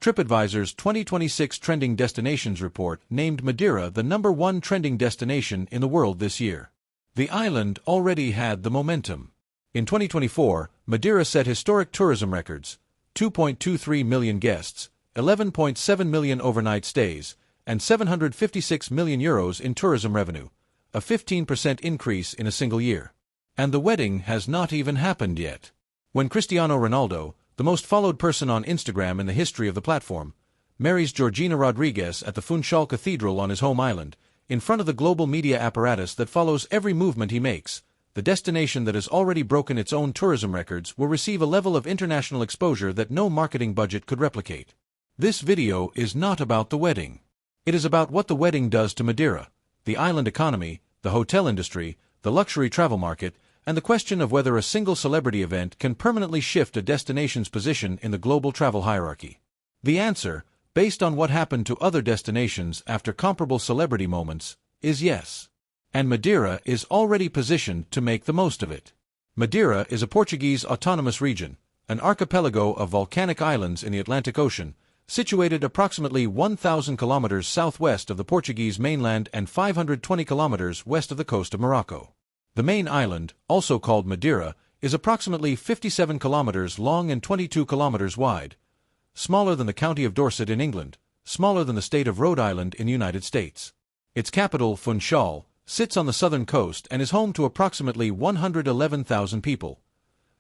TripAdvisor's 2026 Trending Destinations report named Madeira the #1 trending destination in the world this year. The island already had the momentum. In 2024, Madeira set historic tourism records: 2.23 million guests, 11.7 million overnight stays, and €756 million in tourism revenue, a 15% increase in a single year. And the wedding has not even happened yet. When Cristiano Ronaldo, the most followed person on Instagram in the history of the platform, marries Georgina Rodriguez at the Funchal Cathedral on his home island, in front of the global media apparatus that follows every movement he makes, the destination that has already broken its own tourism records will receive a level of international exposure that no marketing budget could replicate. This video is not about the wedding. It is about what the wedding does to Madeira, the island economy, the hotel industry, the luxury travel market, and the question of whether a single celebrity event can permanently shift a destination's position in the global travel hierarchy. The answer, based on what happened to other destinations after comparable celebrity moments, is yes. And Madeira is already positioned to make the most of it. Madeira is a Portuguese autonomous region, an archipelago of volcanic islands in the Atlantic Ocean, situated approximately 1,000 kilometers southwest of the Portuguese mainland and 520 kilometers west of the coast of Morocco. The main island, also called Madeira, is approximately 57 kilometers long and 22 kilometers wide, smaller than the county of Dorset in England, smaller than the state of Rhode Island in the United States. Its capital, Funchal, sits on the southern coast and is home to approximately 111,000 people,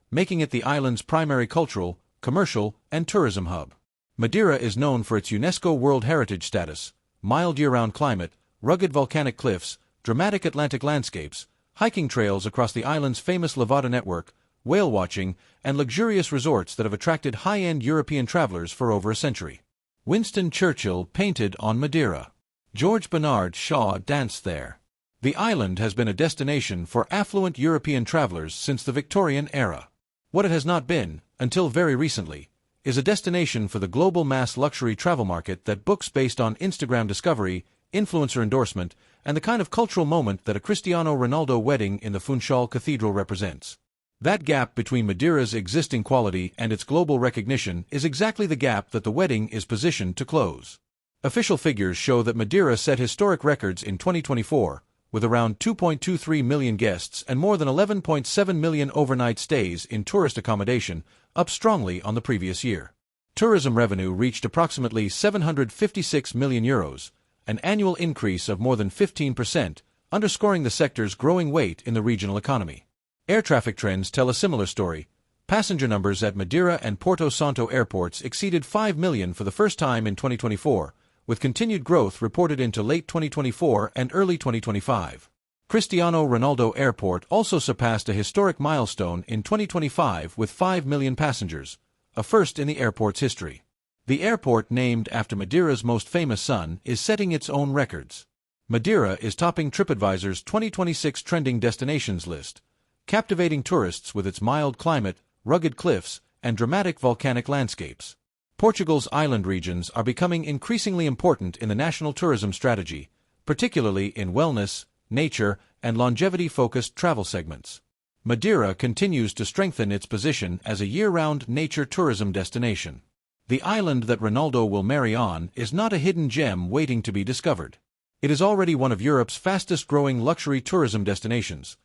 making it the island's primary cultural, commercial, and tourism hub. Madeira is known for its UNESCO World Heritage status, mild year-round climate, rugged volcanic cliffs, dramatic Atlantic landscapes, hiking trails across the island's famous Levada network, whale watching, and luxurious resorts that have attracted high-end European travelers for over a century. Winston Churchill painted on Madeira. George Bernard Shaw danced there. The island has been a destination for affluent European travelers since the Victorian era. What it has not been, until very recently, is a destination for the global mass luxury travel market that books based on Instagram discovery, influencer endorsement, and the kind of cultural moment that a Cristiano Ronaldo wedding in the Funchal Cathedral represents. That gap between Madeira's existing quality and its global recognition is exactly the gap that the wedding is positioned to close. Official figures show that Madeira set historic records in 2024, with around 2.23 million guests and more than 11.7 million overnight stays in tourist accommodation, up strongly on the previous year. Tourism revenue reached approximately €756 million, an annual increase of more than 15%, underscoring the sector's growing weight in the regional economy. Air traffic trends tell a similar story. Passenger numbers at Madeira and Porto Santo airports exceeded 5 million for the first time in 2024, with continued growth reported into late 2024 and early 2025. Cristiano Ronaldo Airport also surpassed a historic milestone in 2025 with 5 million passengers, a first in the airport's history. The airport, named after Madeira's most famous son, is setting its own records. Madeira is topping TripAdvisor's 2026 Trending Destinations list, captivating tourists with its mild climate, rugged cliffs, and dramatic volcanic landscapes. Portugal's island regions are becoming increasingly important in the national tourism strategy, particularly in wellness, nature, and longevity-focused travel segments. Madeira continues to strengthen its position as a year-round nature tourism destination. The island that Ronaldo will marry on is not a hidden gem waiting to be discovered. It is already one of Europe's fastest-growing luxury tourism destinations,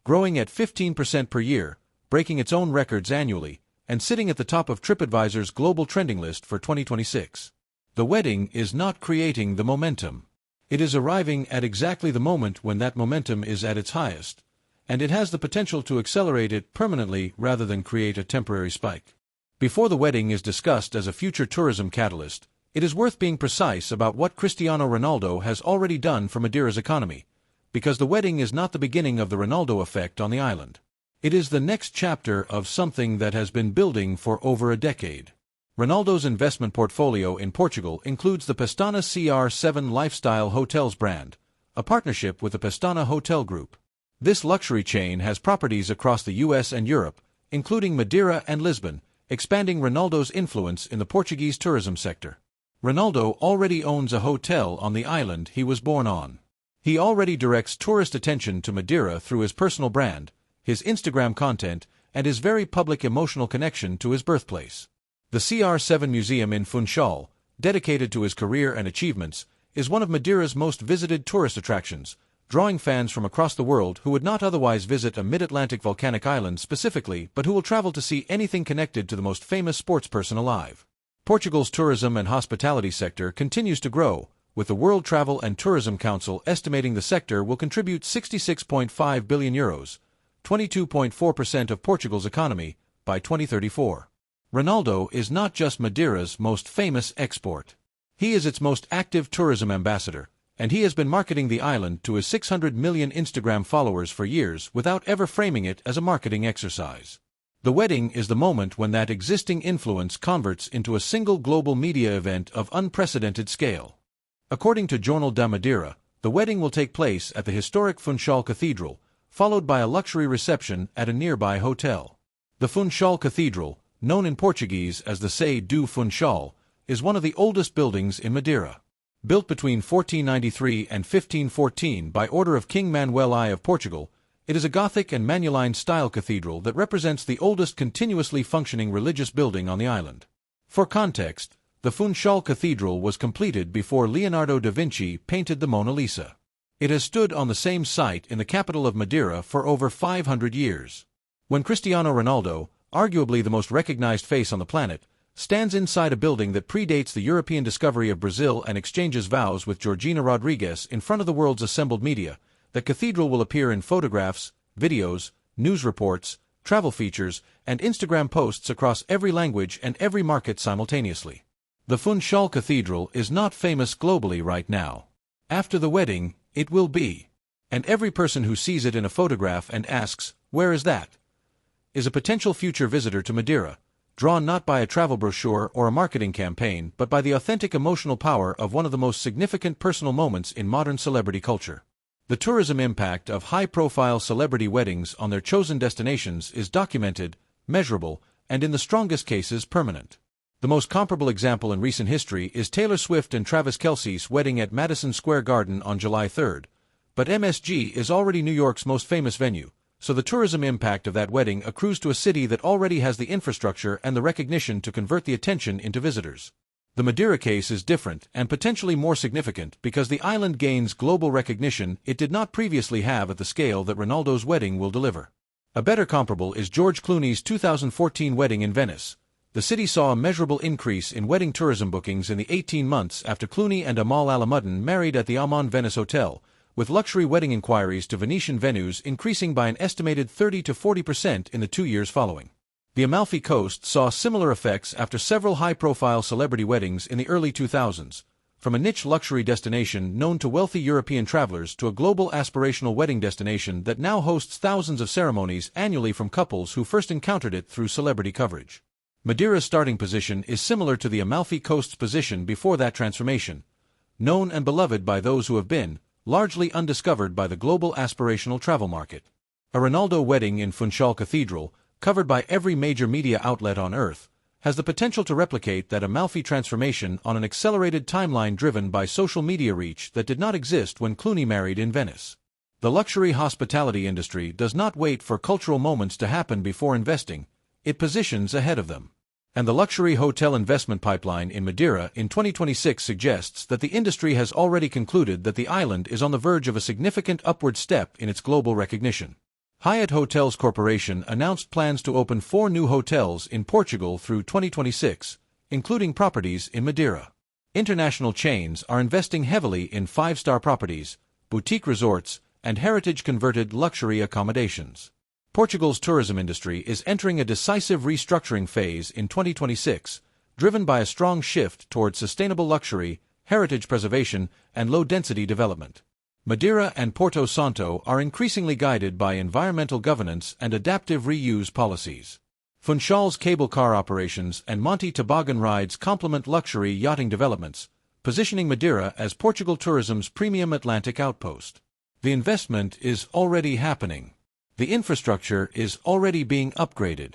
growing at 15% per year, breaking its own records annually, and sitting at the top of TripAdvisor's global trending list for 2026. The wedding is not creating the momentum. It is arriving at exactly the moment when that momentum is at its highest, and it has the potential to accelerate it permanently rather than create a temporary spike. Before the wedding is discussed as a future tourism catalyst, it is worth being precise about what Cristiano Ronaldo has already done for Madeira's economy, because the wedding is not the beginning of the Ronaldo effect on the island. It is the next chapter of something that has been building for over a decade. Ronaldo's investment portfolio in Portugal includes the Pestana CR7 lifestyle hotels brand, a partnership with the Pestana Hotel Group. This luxury chain has properties across the US and Europe, including Madeira and Lisbon, expanding Ronaldo's influence in the Portuguese tourism sector. Ronaldo already owns a hotel on the island he was born on. He already directs tourist attention to Madeira through his personal brand, his Instagram content, and his very public emotional connection to his birthplace. The CR7 Museum in Funchal, dedicated to his career and achievements, is one of Madeira's most visited tourist attractions, drawing fans from across the world who would not otherwise visit a mid-Atlantic volcanic island specifically, but who will travel to see anything connected to the most famous sportsperson alive. Portugal's tourism and hospitality sector continues to grow, with the World Travel and Tourism Council estimating the sector will contribute €66.5 billion, 22.4% of Portugal's economy, by 2034. Ronaldo is not just Madeira's most famous export. He is its most active tourism ambassador, and he has been marketing the island to his 600 million Instagram followers for years without ever framing it as a marketing exercise. The wedding is the moment when that existing influence converts into a single global media event of unprecedented scale. According to Jornal da Madeira, the wedding will take place at the historic Funchal Cathedral, followed by a luxury reception at a nearby hotel. The Funchal Cathedral, known in Portuguese as the Sé do Funchal, is one of the oldest buildings in Madeira. Built between 1493 and 1514 by order of King Manuel I of Portugal, it is a Gothic and Manueline-style cathedral that represents the oldest continuously functioning religious building on the island. For context, the Funchal Cathedral was completed before Leonardo da Vinci painted the Mona Lisa. It has stood on the same site in the capital of Madeira for over 500 years. When Cristiano Ronaldo, arguably the most recognized face on the planet, stands inside a building that predates the European discovery of Brazil and exchanges vows with Georgina Rodriguez in front of the world's assembled media, the cathedral will appear in photographs, videos, news reports, travel features, and Instagram posts across every language and every market simultaneously. The Funchal Cathedral is not famous globally right now. After the wedding, it will be. And every person who sees it in a photograph and asks, "Where is that?" is a potential future visitor to Madeira, drawn not by a travel brochure or a marketing campaign but by the authentic emotional power of one of the most significant personal moments in modern celebrity culture. The tourism impact of high-profile celebrity weddings on their chosen destinations is documented, measurable, and in the strongest cases permanent. The most comparable example in recent history is Taylor Swift and Travis Kelce's wedding at Madison Square Garden on July 3rd, but MSG is already New York's most famous venue, so the tourism impact of that wedding accrues to a city that already has the infrastructure and the recognition to convert the attention into visitors. The Madeira case is different and potentially more significant because the island gains global recognition it did not previously have at the scale that Ronaldo's wedding will deliver. A better comparable is George Clooney's 2014 wedding in Venice. The city saw a measurable increase in wedding tourism bookings in the 18 months after Clooney and Amal Alamuddin married at the Almond Venice Hotel, with luxury wedding inquiries to Venetian venues increasing by an estimated 30 to 40% in the 2 years following. The Amalfi Coast saw similar effects after several high-profile celebrity weddings in the early 2000s, from a niche luxury destination known to wealthy European travelers to a global aspirational wedding destination that now hosts thousands of ceremonies annually from couples who first encountered it through celebrity coverage. Madeira's starting position is similar to the Amalfi Coast's position before that transformation, known and beloved by those who have been, largely undiscovered by the global aspirational travel market. A Ronaldo wedding in Funchal Cathedral, covered by every major media outlet on Earth, has the potential to replicate that Amalfi transformation on an accelerated timeline driven by social media reach that did not exist when Clooney married in Venice. The luxury hospitality industry does not wait for cultural moments to happen before investing, it positions ahead of them. And the luxury hotel investment pipeline in Madeira in 2026 suggests that the industry has already concluded that the island is on the verge of a significant upward step in its global recognition. Hyatt Hotels Corporation announced plans to open 4 new hotels in Portugal through 2026, including properties in Madeira. International chains are investing heavily in 5-star properties, boutique resorts, and heritage-converted luxury accommodations. Portugal's tourism industry is entering a decisive restructuring phase in 2026, driven by a strong shift towards sustainable luxury, heritage preservation, and low-density development. Madeira and Porto Santo are increasingly guided by environmental governance and adaptive reuse policies. Funchal's cable car operations and Monte Toboggan rides complement luxury yachting developments, positioning Madeira as Portugal tourism's premium Atlantic outpost. The investment is already happening. The infrastructure is already being upgraded.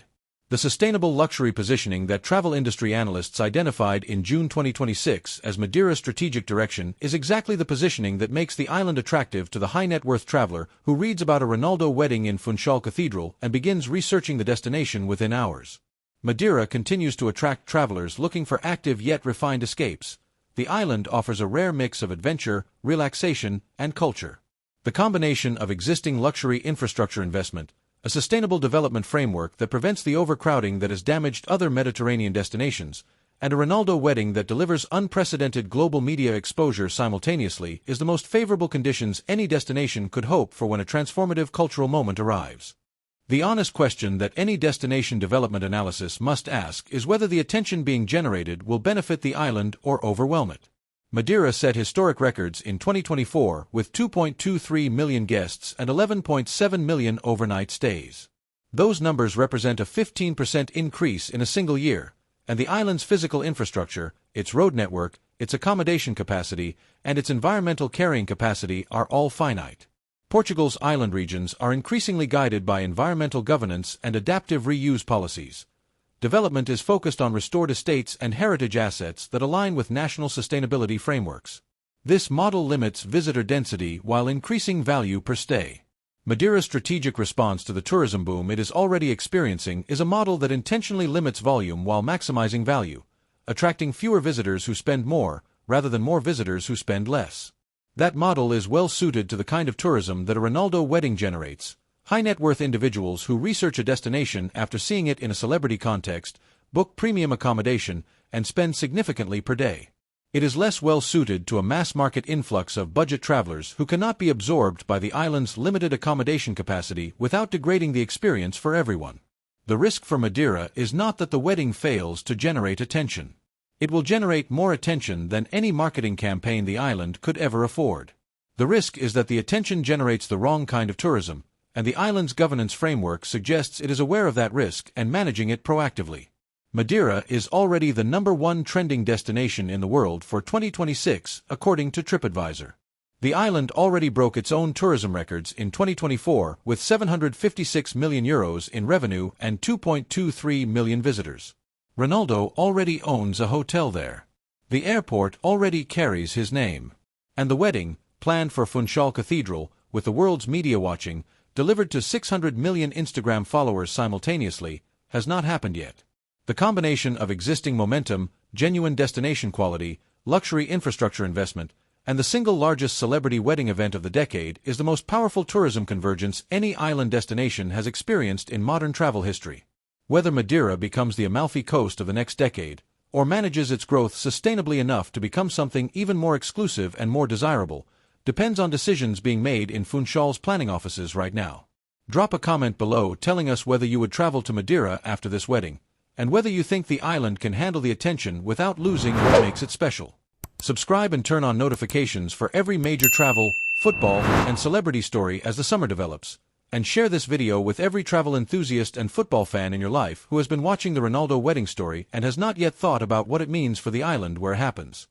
The sustainable luxury positioning that travel industry analysts identified in June 2026 as Madeira's strategic direction is exactly the positioning that makes the island attractive to the high-net-worth traveler who reads about a Ronaldo wedding in Funchal Cathedral and begins researching the destination within hours. Madeira continues to attract travelers looking for active yet refined escapes. The island offers a rare mix of adventure, relaxation, and culture. The combination of existing luxury infrastructure investment, a sustainable development framework that prevents the overcrowding that has damaged other Mediterranean destinations, and a Ronaldo wedding that delivers unprecedented global media exposure simultaneously is the most favorable conditions any destination could hope for when a transformative cultural moment arrives. The honest question that any destination development analysis must ask is whether the attention being generated will benefit the island or overwhelm it. Madeira set historic records in 2024 with 2.23 million guests and 11.7 million overnight stays. Those numbers represent a 15% increase in a single year, and the island's physical infrastructure, its road network, its accommodation capacity, and its environmental carrying capacity are all finite. Portugal's island regions are increasingly guided by environmental governance and adaptive reuse policies. Development is focused on restored estates and heritage assets that align with national sustainability frameworks. This model limits visitor density while increasing value per stay. Madeira's strategic response to the tourism boom it is already experiencing is a model that intentionally limits volume while maximizing value, attracting fewer visitors who spend more, rather than more visitors who spend less. That model is well suited to the kind of tourism that a Ronaldo wedding generates. High-net-worth individuals who research a destination after seeing it in a celebrity context, book premium accommodation, and spend significantly per day. It is less well suited to a mass-market influx of budget travelers who cannot be absorbed by the island's limited accommodation capacity without degrading the experience for everyone. The risk for Madeira is not that the wedding fails to generate attention. It will generate more attention than any marketing campaign the island could ever afford. The risk is that the attention generates the wrong kind of tourism, and the island's governance framework suggests it is aware of that risk and managing it proactively. Madeira is already the #1 trending destination in the world for 2026, according to TripAdvisor. The island already broke its own tourism records in 2024 with €756 million in revenue and 2.23 million visitors. Ronaldo already owns a hotel there. The airport already carries his name. And the wedding, planned for Funchal Cathedral, with the world's media watching, delivered to 600 million Instagram followers simultaneously, has not happened yet. The combination of existing momentum, genuine destination quality, luxury infrastructure investment, and the single largest celebrity wedding event of the decade is the most powerful tourism convergence any island destination has experienced in modern travel history. Whether Madeira becomes the Amalfi Coast of the next decade, or manages its growth sustainably enough to become something even more exclusive and more desirable, depends on decisions being made in Funchal's planning offices right now. Drop a comment below telling us whether you would travel to Madeira after this wedding, and whether you think the island can handle the attention without losing what makes it special. Subscribe and turn on notifications for every major travel, football, and celebrity story as the summer develops. And share this video with every travel enthusiast and football fan in your life who has been watching the Ronaldo wedding story and has not yet thought about what it means for the island where it happens.